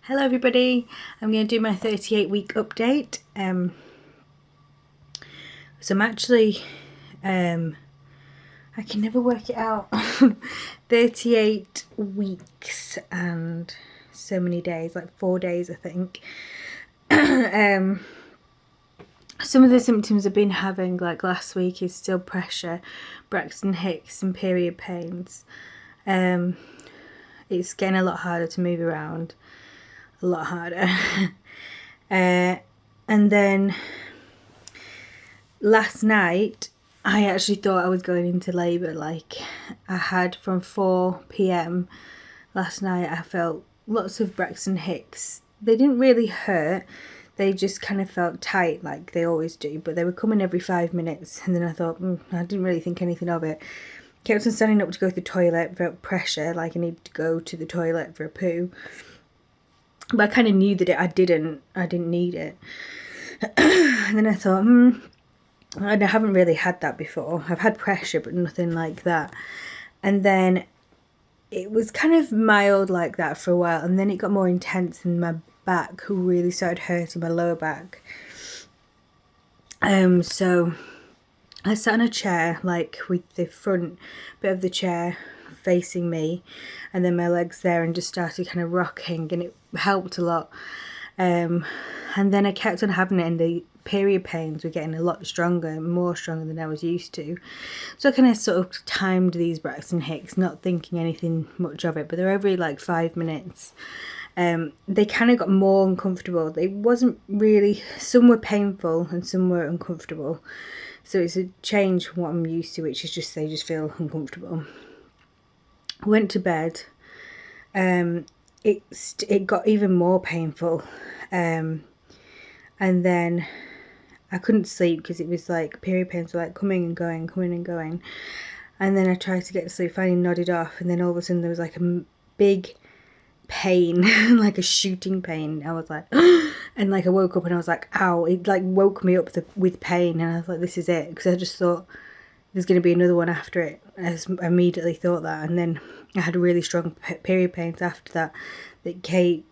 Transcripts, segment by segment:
Hello everybody, I'm going to do my 38-week update. So I'm actually, I can never work it out, 38 weeks and so many days, like 4 days I think. Some of the symptoms I've been having, like last week, is still pressure, Braxton Hicks and period pains. It's getting a lot harder to move around. A lot harder. And then last night I actually thought I was going into labour. Like, I had from 4 p.m. last night, I felt lots of Braxton Hicks. They didn't really hurt, they just kind of felt tight like they always do, but they were coming every 5 minutes. And then I thought, I didn't really think anything of it. Kept on standing up to go to the toilet, felt pressure like I needed to go to the toilet for a poo. But I kind of knew that I didn't need it. And then I thought, I haven't really had that before. I've had pressure, but nothing like that. And then it was kind of mild like that for a while. And then it got more intense, and my back really started hurting, my lower back. So I sat in a chair, like with the front bit of the chair facing me, and then my legs there, and just started kind of rocking, and it helped a lot. And then I kept on having it, and the period pains were getting a lot stronger, more stronger than I was used to. So I kind of sort of timed these Braxton Hicks, not thinking anything much of it, but they're every like 5 minutes. They kind of got more uncomfortable. They wasn't really, some were painful and some were uncomfortable. So it's a change from what I'm used to, which is just they just feel uncomfortable. I went to bed. It got even more painful. And then I couldn't sleep because it was like period pains were like coming and going. And then I tried to get to sleep, finally nodded off, and then all of a sudden there was like a big pain, like a shooting pain. I was like, and like I woke up and I was like, ow! It like woke me up with pain, and I was like, this is it, because I just thought there's going to be another one after it. I immediately thought that, and then I had really strong period pains after that came,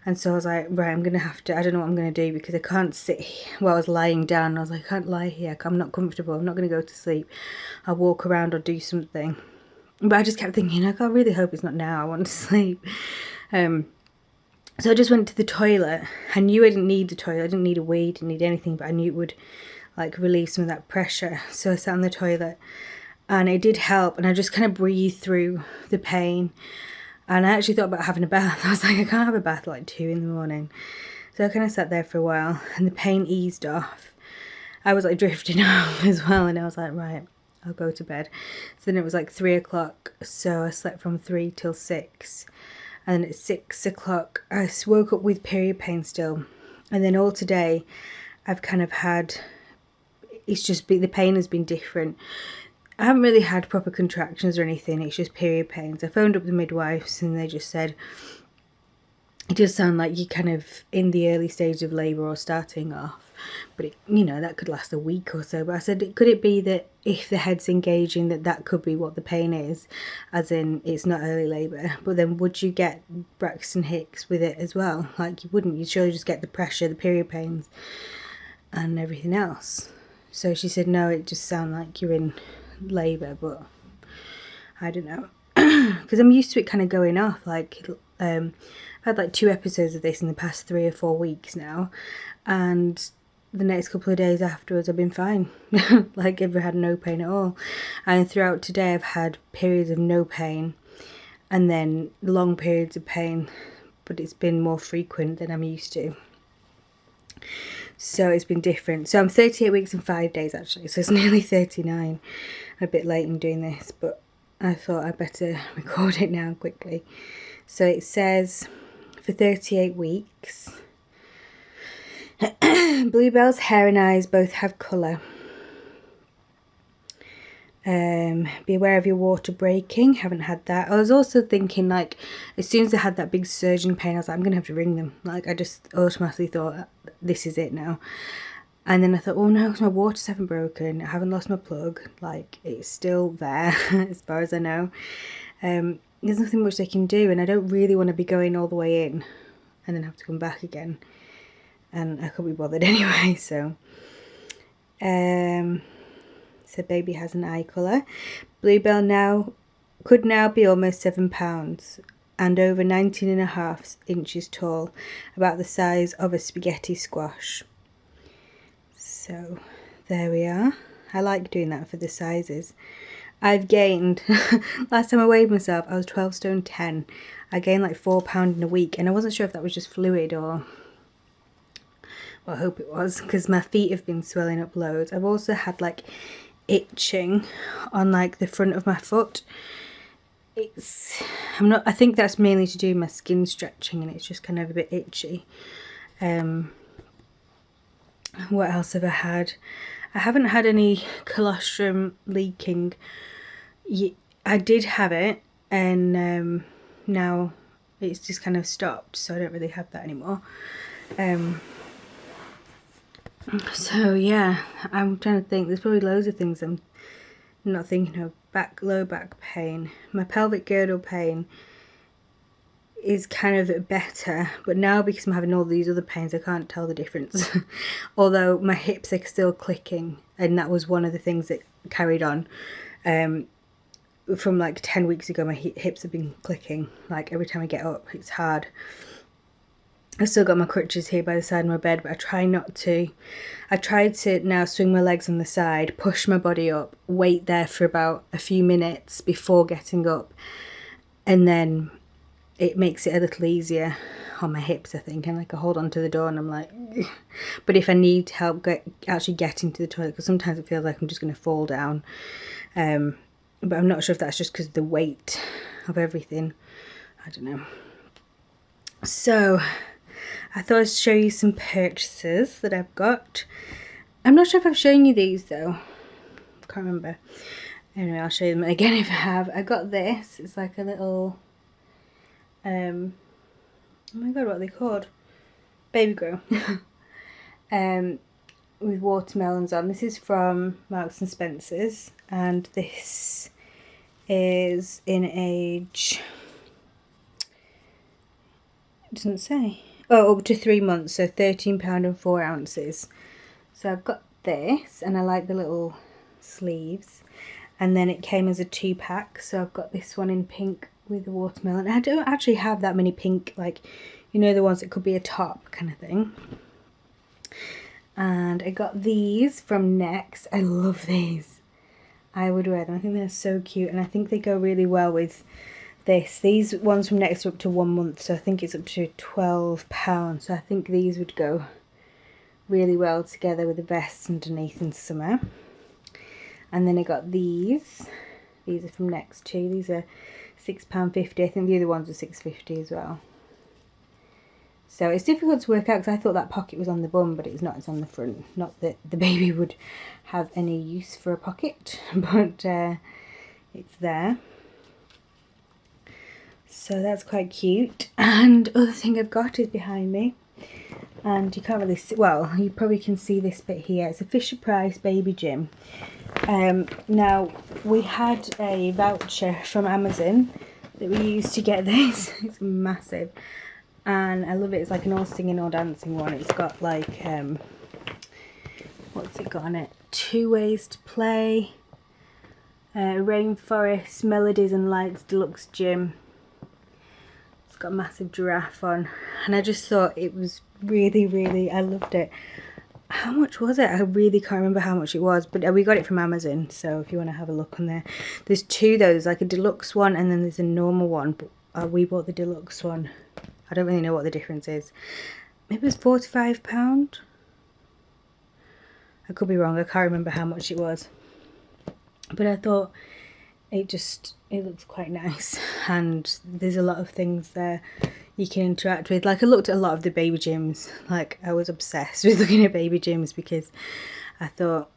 and so I was like, right, I'm gonna have to, I don't know what I'm gonna do, because I can't sit. Well, I was lying down, I was like, I can't lie here, I'm not comfortable, I'm not gonna go to sleep, I'll walk around or do something. But I just kept thinking, I really hope it's not now, I want to sleep. So I just went to the toilet. I knew I didn't need the toilet, I didn't need a wee, didn't need anything, but I knew it would like relieve some of that pressure. So I sat on the toilet, and it did help, and I just kind of breathed through the pain. And I actually thought about having a bath. I was like, I can't have a bath at like 2 in the morning. So I kind of sat there for a while, and the pain eased off. I was like drifting off as well, and I was like, right, I'll go to bed. So then it was like 3 o'clock, so I slept from 3 till 6. And then at 6 o'clock, I woke up with period pain still. And then all today, I've kind of had, it's just been, the pain has been different. I haven't really had proper contractions or anything, it's just period pains. I phoned up the midwives, and they just said, it does sound like you're kind of in the early stage of labour or starting off, but it, that could last a week or so. But I said, could it be that if the head's engaging, that could be what the pain is, as in it's not early labour? But then would you get Braxton Hicks with it as well? Like, you wouldn't, you'd surely just get the pressure, the period pains and everything else. So she said, no, it just sounds like you're in labour, but I don't know, because I'm used to it kind of going off. Like, I've had like 2 episodes of this in the past 3 or 4 weeks now, and the next couple of days afterwards I've been fine. Like, I've had no pain at all. And throughout today I've had periods of no pain, and then long periods of pain, but it's been more frequent than I'm used to. So it's been different. So I'm 38 weeks and 5 days actually, so it's nearly 39. I'm a bit late in doing this, but I thought I'd better record it now quickly. So it says, for 38 weeks, Bluebell's hair and eyes both have colour. Be aware of your water breaking. Haven't had that. I was also thinking, like, as soon as I had that big surge in pain, I was like, I'm going to have to ring them. Like, I just automatically thought, this is it now. And then I thought, oh no, my waters haven't broken. I haven't lost my plug. Like, it's still there, as far as I know. there's nothing much they can do, and I don't really want to be going all the way in and then have to come back again, and I couldn't be bothered anyway. So so baby has an eye colour. Bluebell could now be almost £7 and over 19.5 inches tall, about the size of a spaghetti squash. So there we are. I like doing that for the sizes. I've gained, last time I weighed myself, I was 12 stone 10. I gained like £4 in a week, and I wasn't sure if that was just fluid or, well, I hope it was, because my feet have been swelling up loads. I've also had like itching on like the front of my foot. I think that's mainly to do with my skin stretching, and it's just kind of a bit itchy. What else have I had? I haven't had any colostrum leaking. I did have it, and now it's just kind of stopped, so I don't really have that anymore. So yeah, I'm trying to think. There's probably loads of things I'm not thinking of. Low back pain. My pelvic girdle pain is kind of better, but now because I'm having all these other pains, I can't tell the difference. Although my hips are still clicking, and that was one of the things that carried on. From like 10 weeks ago, my hips have been clicking. Like every time I get up, it's hard. I've still got my crutches here by the side of my bed, but I try not to. I tried to now swing my legs on the side, push my body up, wait there for about a few minutes before getting up, and then it makes it a little easier on my hips, I think, and like I hold on to the door and I'm like, ugh. But if I need help actually getting to the toilet, because sometimes it feels like I'm just going to fall down, but I'm not sure if that's just because of the weight of everything. I don't know. So I thought I'd show you some purchases that I've got. I'm not sure if I've shown you these though. I can't remember. Anyway, I'll show you them again if I have. I got this. It's like a little, oh my god, what are they called? Baby Grow. With watermelons on. This is from Marks and Spencer's, and this is in age, it doesn't say. Oh, up to 3 months, so £13 and 4 ounces. So I've got this, and I like the little sleeves. And then it came as a 2-pack, so I've got this one in pink with the watermelon. I don't actually have that many pink, like, you know, the ones that could be a top kind of thing. And I got these from Next. I love these. I would wear them. I think they're so cute, and I think they go really well with this. These ones from Next are up to 1 month, so I think it's up to £12. So I think these would go really well together with the vest underneath in summer. And then I got these. These are from Next too. These are £6.50. I think the other ones are £6.50 as well. So it's difficult to work out because I thought that pocket was on the bum, but it's not. It's on the front. Not that the baby would have any use for a pocket, but it's there. So that's quite cute. And other thing I've got is behind me, and you can't really see, well, you probably can see this bit here. It's a Fisher-Price baby gym. Now we had a voucher from Amazon that we used to get this. It's massive, and I love it. It's like an all singing or dancing one. It's got like what's it got on it? 2 ways to play, rainforest, melodies and lights, deluxe gym. It's got a massive giraffe on, and I just thought it was really, I loved it. How much was it? I really can't remember how much it was, but we got it from Amazon, so if you want to have a look on there. There's two though. There's like a deluxe one and then there's a normal one, but we bought the deluxe one. I don't really know what the difference is. Maybe it was £45. I could be wrong. I can't remember how much it was, but I thought it looks quite nice, and there's a lot of things there you can interact with. Like I looked at a lot of the baby gyms. Like I was obsessed with looking at baby gyms because I thought,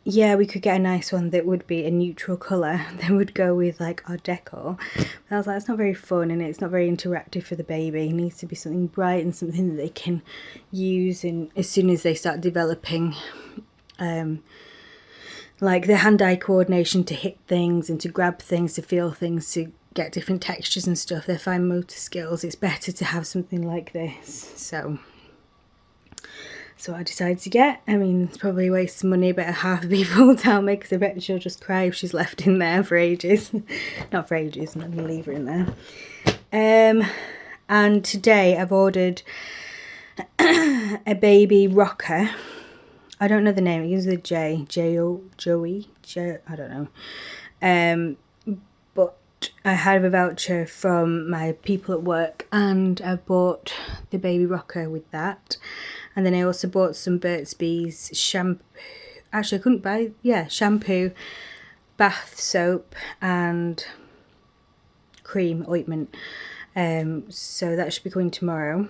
yeah, we could get a nice one that would be a neutral colour that would go with like our decor. But I was like, it's not very fun and it's not very interactive for the baby. It needs to be something bright and something that they can use in as soon as they start developing like the hand-eye coordination to hit things and to grab things, to feel things, to get different textures and stuff, their fine motor skills, it's better to have something like this. So I decided to get. I mean, it's probably a waste of money, but half the people will tell me, because I bet she'll just cry if she's left in there for ages. Not for ages, I'm not going to leave her in there. And today I've ordered a baby rocker. I don't know the name, it begins with a J. Joey? I don't know. But I have a voucher from my people at work, and I bought the baby rocker with that. And then I also bought some Burt's Bees shampoo. Actually, I couldn't buy, shampoo, bath soap, and cream ointment. So that should be coming tomorrow.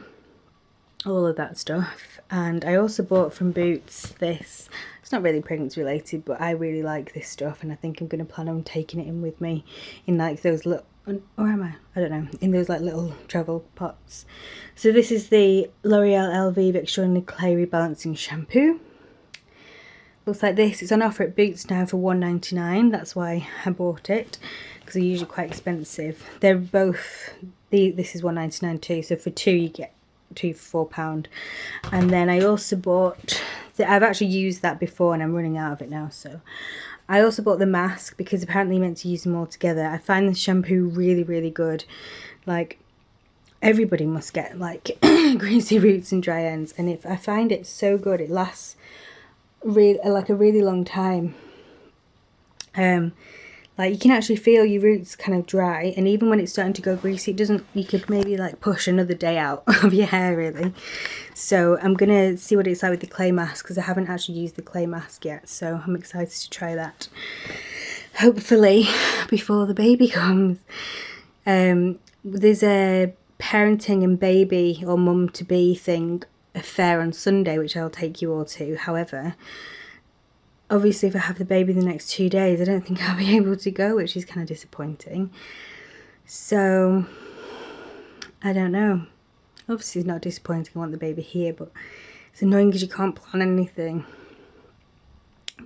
All of that stuff. And I also bought from Boots this. It's not really pregnancy related, but I really like this stuff, and I think I'm going to plan on taking it in with me in like those little, or am I don't know, in those like little travel pots. So this is the L'Oreal Elvive Extraordinary Clay Rebalancing Shampoo. Looks like this. It's on offer at Boots now for £1.99. That's why I bought it, because they're usually quite expensive. They're both, this is £1.99 too, so for two you get 2 for £4. And then I also bought, I've actually used that before and I'm running out of it now, so I also bought the mask, because apparently you're meant to use them all together. I find this shampoo really, really good. Like, everybody must get like greasy roots and dry ends, and I find it so good. It lasts like a really long time. Like, you can actually feel your roots kind of dry, and even when it's starting to go greasy, it doesn't, you could maybe like push another day out of your hair really. So I'm gonna see what it's like with the clay mask, because I haven't actually used the clay mask yet, so I'm excited to try that, hopefully before the baby comes. There's a parenting and baby or mum to be thing, a fair on Sunday, which I'll take you all to. However, obviously if I have the baby the next 2 days, I don't think I'll be able to go, which is kind of disappointing. So I don't know. Obviously it's not disappointing, I want the baby here, but it's annoying because you can't plan anything.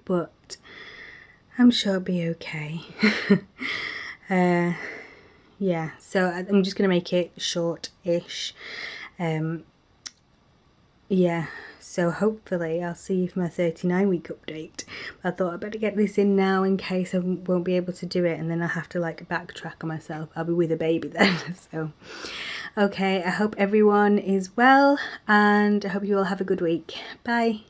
But I'm sure it'll be okay. Yeah, so I'm just going to make it short-ish. Yeah, so hopefully I'll see you for my 39-week update. But I thought I'd better get this in now in case I won't be able to do it, and then I have to like backtrack on myself. I'll be with a baby then. So, okay, I hope everyone is well, and I hope you all have a good week. Bye.